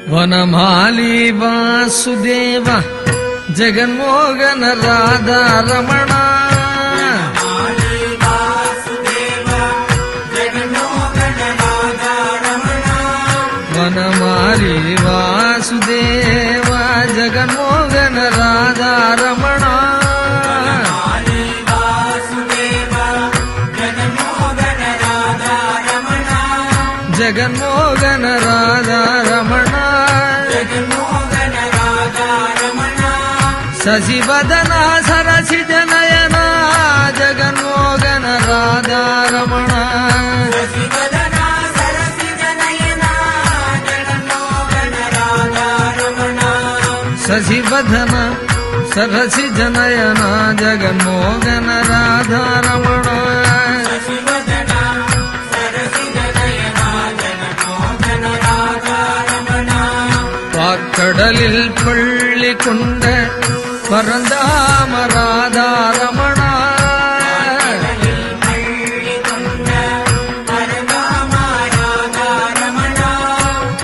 ವನಮಾಲಿ ವಾಸುದೇವ ಜಗನ್ಮೋಹನ ರಾಧಾ ರಮಣ ವನಮಾಲಿ ವಾಸುದೇವ ಜಗನ್ಮೋಹನ ರಾಧಾ ರಮಣ ಜಗನ್ಮೋಹನ ರಾಧಾ ರಮಣ ಶಶಿವದನ ಸರಸಿಜ ನಯನ ಜಗನ್ಮೋಹನ ರಾಧಾ ರಮಣ ಶಶಿವದನ ಸರಸಿಜ ನಯನ ಜಗನ್ಮೋಹನ ರಾಧಾ ರಮಣ கடலில் பள்ளி கொண்ட பரந்தாம ராதா ரமண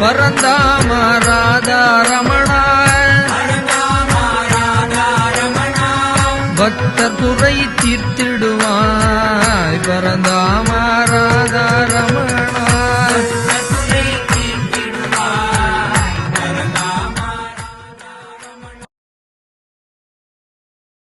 பரந்தாம